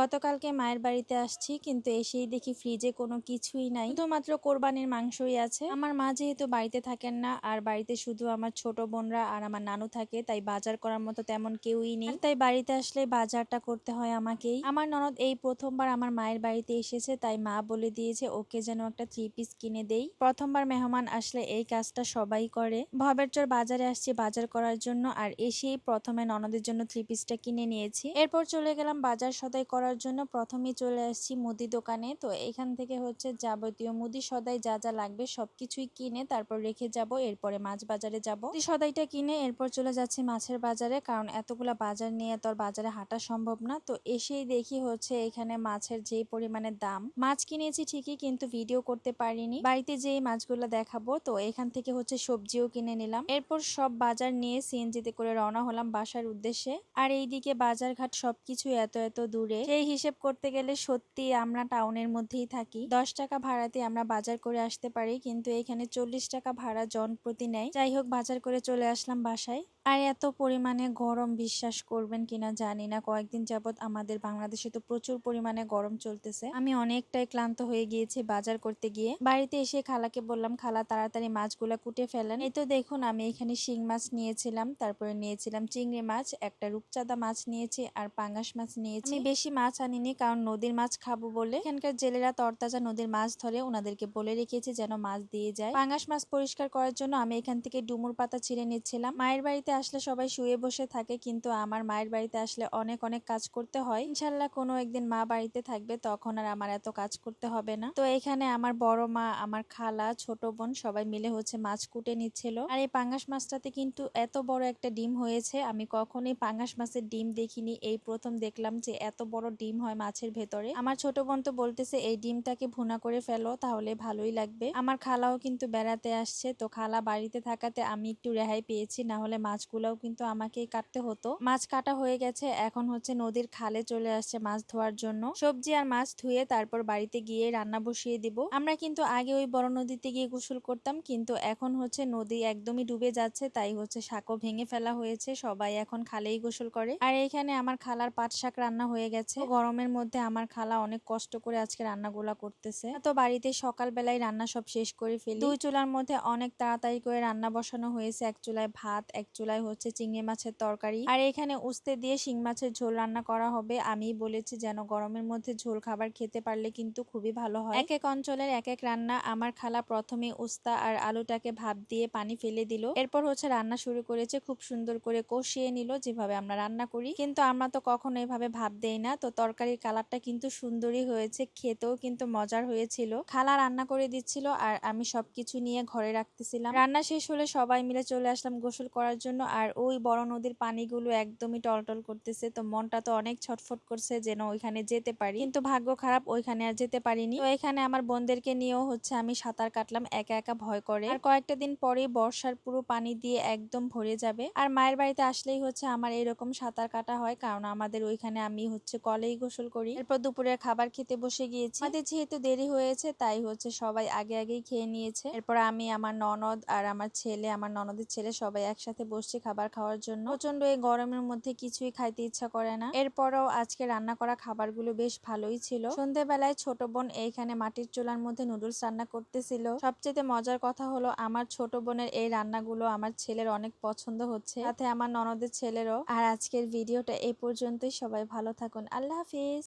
গতকালকে মায়ের বাড়িতে আসছি, কিন্তু এসেই দেখি ফ্রিজে কোনো কিছুই নাই, শুধুমাত্র কোরবানির মাংসই আছে। আমার মা যেহেতু বাড়িতে থাকেন না, আর বাড়িতে শুধু আমার ছোট বোনরা আর আমার নানু থাকে, তাই বাজার করার মতো তেমন কেউই নেই। তাই বাড়িতে আসলে বাজারটা করতে হয় আমাকেই। আমার ননদ এই প্রথমবার আমার মায়ের বাড়িতে এসেছে, তাই মা বলে দিয়েছে ওকে যেন একটা 3 পিস কিনে দেই। প্রথমবার মেহমান আসলে এই কাজটা সবাই করে। ভবের চর বাজারে আসছি বাজার করার জন্য, আর এসেই প্রথমে ননদের জন্য 3 পিসটা কিনে নিয়েছি। এরপর চলে গেলাম বাজার সদাই করার জন্য। প্রথমেই চলে আসছি মুদি দোকানে। তো এখান থেকে হচ্ছে যাবতীয় মুদি সদাই যা যা লাগবে সবকিছুই কিনে তারপর রেখে যাব। এরপরে মাছ বাজারে যাব। মুদি সদাইটা কিনে এরপর চলে যাচ্ছি মাছের বাজারে, কারণ এতগুলা বাজার নিয়ে তো আর বাজারে হাঁটা সম্ভব না। তো এসেই দেখি হচ্ছে এখানে মাছের যেই পরিমাণে দাম। মাছ কিনেছি ঠিকই, কিন্তু ভিডিও করতে পারিনি। বাড়িতে যেই মাছগুলো দেখাবো। তো এখান থেকে হচ্ছে সবজিও কিনে নিলাম। এরপর সব বাজার নিয়ে সিএনজিতে করে রওনা হলাম বাসার উদ্দেশ্যে। আর এইদিকে বাজার ঘাট সবকিছু এত এত দূরে, সেই হিসেব করতে গেলে সত্যি আমরা টাউনের মধ্যেই থাকি। 10 টাকা ভাড়াতে আমরা বাজার করে আসতে পারি, কিন্তু এখানে 40 টাকা ভাড়া জন প্রতি নেয়। যাই হোক, বাজার করে চলে আসলাম বাসায়। আর এত পরিমাণে গরম, বিশ্বাস করবেন কিনা জানি না, কয়েকদিন যাবত আমাদের বাংলাদেশে তো প্রচুর পরিমাণে গরম চলতেছে। আমি অনেকটাই ক্লান্ত হয়ে গিয়েছি বাজার করতে গিয়ে। বাড়িতে এসে খালাকে বললাম, খালা তাড়াতাড়ি মাছগুলা কুটে ফেলেন। এই তো দেখুন, আমি এখানে শিং মাছ নিয়েছিলাম, তারপরে নিয়েছিলাম চিংড়ি মাছ, একটা রূপচাঁদা মাছ নিয়েছি, আর পাঙ্গাস মাছ নিয়েছি। আমি বেশি মাছ আনিনি, কারণ নদীর মাছ খাবো বলে। এখানকার জেলেরা তরতাজা নদীর মাছ ধরে, ওনাদেরকে বলে রেখেছি যেন মাছ দিয়ে যায়। পাঙ্গাস মাছ পরিষ্কার করার জন্য আমি এখান থেকে ডুমুর পাতা ছিঁড়ে নিচ্ছিলাম। মায়ের বাড়িতে আসলে সবাই শুয়ে বসে থাকে, কিন্তু আমার মায়ের বাড়িতে আসলে অনেক অনেক কাজ করতে হয়। ইনশাল্লাহ কোনো একদিন মা বাড়িতে থাকবে, তখন আর আমার এত কাজ করতে হবে না। তো এখানে আমার বড় মা, আমার খালা, ছোট বোন সবাই মিলে হচ্ছে মাছ কুটে নিচ্ছিল। আর এই পাঙ্গাস মাছটাতে কিন্তু এত বড় একটা ডিম হয়েছে। আমি কখনোই পাঙ্গাস মাছের ডিম দেখিনি, এই প্রথম দেখলাম যে এত বড় ডিম হয় মাছের ভেতরে। আমার ছোট বোন তো বলতেছে এই ডিমটাকে ভুনা করে ফেলো, তাহলে ভালোই লাগবে। আমার খালাও কিন্তু বেড়াতে আসছে, তো খালা বাড়িতে থাকাতে আমি একটু রেহাই পেয়েছি, না হলে মাছগুলোও কিন্তু আমাকেই কাটতে হতো। মাছ কাটা হয়ে গেছে, এখন হচ্ছে নদীর খালে চলে আসছে মাছ ধোয়ার জন্য। সবজি আর মাছ ধুয়ে তারপর বাড়িতে গিয়ে রান্না বসিয়ে দিব। আমরা কিন্তু আগে ওই বড় নদীতে গিয়ে গোসল করতাম, কিন্তু এখন হচ্ছে নদী একদমই ডুবে যাচ্ছে, তাই হচ্ছে শাকও ভেঙে ফেলা হয়েছে, সবাই এখন খালেই গোসল করে। আর এখানে আমার খালার পাট শাক রান্না হয়ে গেছে। গরমের মধ্যে আমার খালা অনেক কষ্ট করে আজকে রান্নাগুলা করতেছে। তো বাড়িতে সকাল বেলায় রান্না সব শেষ করে ফেলি। 2 চুলার মধ্যে অনেক তাড়াতাড়ি করে রান্না বসানো হয়েছে। এক চুলায় ভাত, এক চুলায় হচ্ছে চিংড়ি মাছের তরকারি, আর এখানে উস্তে দিয়ে শিং মাছের ঝোল রান্না করা হবে। আমি বলেছি যেন গরমের মধ্যে ঝোল খাবার খেতে পারলে কিন্তু খুবই ভালো হয়। এক এক অঞ্চলের এক এক রান্না। আমার খালা প্রথমে উস্তা আর আলুটাকে ভাপ দিয়ে পানি ফেলে দিল, এরপর হচ্ছে রান্না শুরু করেছে। খুব সুন্দর করে কষিয়ে নিল, যেভাবে আমরা রান্না করি, কিন্তু আমরা তো কখনো এভাবে ভাপ দেই না। তো তরকারির কালারটা কিন্তু সুন্দরই হয়েছে, খেতেও কিন্তু মজার হয়েছিল। খালা রান্না করে দিচ্ছিল, আর আমি সবকিছু নিয়ে ঘরে রাখতেছিলাম। রান্না শেষ হলে সবাই মিলে চলে আসলাম গোসল করার জন্য। আর ওই বড় নদীর পানিগুলো একদমই টলটল করতেছে, তো মনটা তো অনেক ছটফট করছে যেন ওইখানে যেতে পারি, কিন্তু ভাগ্য খারাপ, ওইখানে আর যেতে পারিনি। তো এখানে আমার বোনদেরকে নিয়েও হচ্ছে আমি সাঁতার কাটলাম, একা একা ভয় করে। আর কয়েকটা দিন পরেই বর্ষার পুরো পানি দিয়ে একদম ভরে যাবে। আর মায়ের বাড়িতে আসলেই হচ্ছে আমার এরকম সাঁতার কাটা হয়, কারণ আমাদের ওইখানে আমি হচ্ছে কলেই গোসল করি। এরপর দুপুরের খাবার খেতে বসে গিয়েছি। আমাদের যেহেতু দেরি হয়েছে, তাই হচ্ছে সবাই আগে আগেই খেয়ে নিয়েছে। এরপর আমি, আমার ননদ আর আমার ছেলে, আমার ননদের ছেলে সবাই একসাথে বসছি খাবার খাওয়ার জন্য। প্রচন্ড এই গরমের মধ্যে কিছুই খাইতে ইচ্ছা করে না। এরপরও আজকে রান্না করা খাবারগুলো বেশ ভালোই ছিল। সন্ধ্যেবেলায় ছোট বোন এইখানে মাটির চুলার মধ্যে নুডলস রান্না করতেছিল। সবচেয়ে মজার কথা হলো, আমার ছোট বোনের এই রান্নাগুলো আমার ছেলের অনেক পছন্দ হচ্ছে, সাথে আমার ননদের ছেলেরও। আর আজকের ভিডিওটা এই পর্যন্তই। সবাই ভালো থাকুন, আল্লাহ হাফিজ।